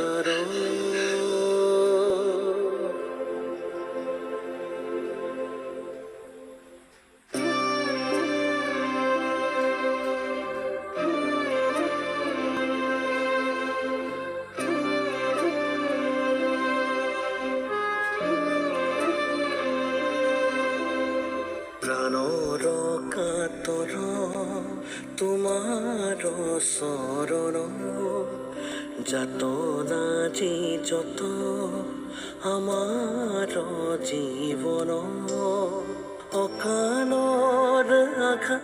কারণ প্রাণর কাতর তোমার শরণ যাতনা যে যত আমার জীবন অকালর আঘাত